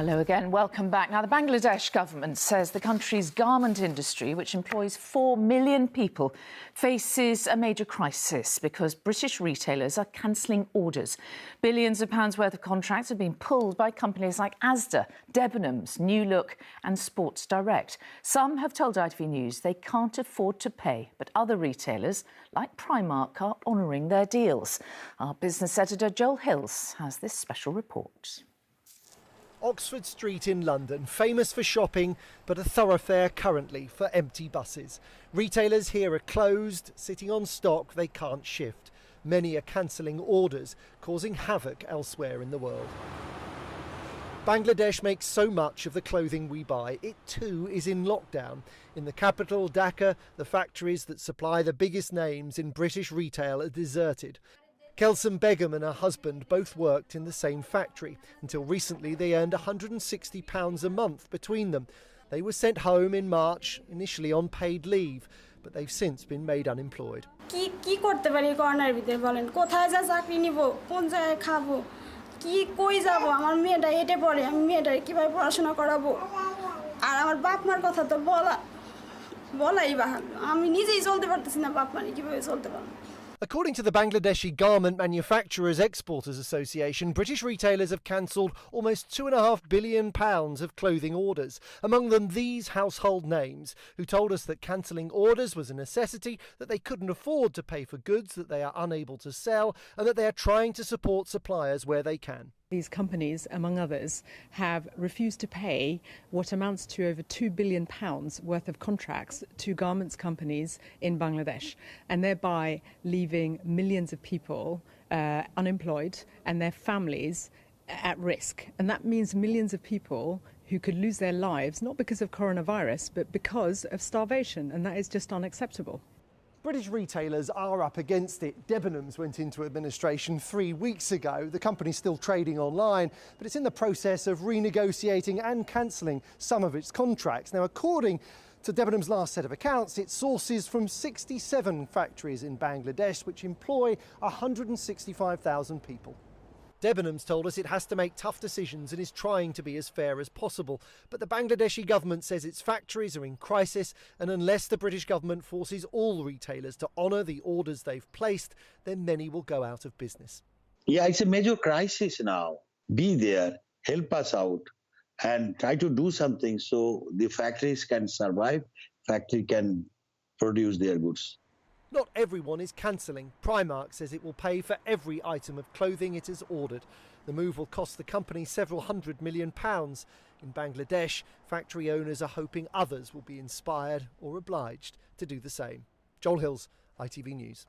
Hello again, welcome back. Now, the Bangladesh government says the country's garment industry, which employs 4 million people, faces a major crisis because British retailers are cancelling orders. Billions of pounds worth of contracts have been pulled by companies like Asda, Debenhams, New Look and Sports Direct. Some have told ITV News they can't afford to pay, but other retailers, like Primark, are honouring their deals. Our business editor Joel Hills has this special report. Oxford Street in London, famous for shopping, but a thoroughfare currently for empty buses. Retailers here are closed, sitting on stock they can't shift. Many are cancelling orders, causing havoc elsewhere in the world. Bangladesh makes so much of the clothing we buy. It too is in lockdown. In the capital, Dhaka, the factories that supply the biggest names in British retail are deserted. Kelson Begum and her husband both worked in the same factory. Until recently, they earned £160 a month between them. They were sent home in March, initially on paid leave, but they've since been made unemployed. According to the Bangladeshi Garment Manufacturers Exporters Association, British retailers have cancelled almost £2.5 billion of clothing orders. Among them, these household names, who told us that cancelling orders was a necessity, that they couldn't afford to pay for goods that they are unable to sell, and that they are trying to support suppliers where they can. These companies, among others, have refused to pay what amounts to over £2 billion worth of contracts to garments companies in Bangladesh, and thereby leaving millions of people unemployed and their families at risk. And that means millions of people who could lose their lives, not because of coronavirus, but because of starvation, and that is just unacceptable. British retailers are up against it. Debenhams went into administration 3 weeks ago. The company's still trading online, but it's in the process of renegotiating and cancelling some of its contracts. Now, according to Debenhams' last set of accounts, it sources from 67 factories in Bangladesh, which employ 165,000 people. Debenhams told us it has to make tough decisions and is trying to be as fair as possible. But the Bangladeshi government says its factories are in crisis, and unless the British government forces all retailers to honour the orders they've placed, then many will go out of business. Yeah, it's a major crisis now. Be there, help us out, and try to do something so the factories can survive, factory can produce their goods. Not everyone is cancelling. Primark says it will pay for every item of clothing it has ordered. The move will cost the company several £100 million. In Bangladesh, factory owners are hoping others will be inspired or obliged to do the same. Joel Hills, ITV News.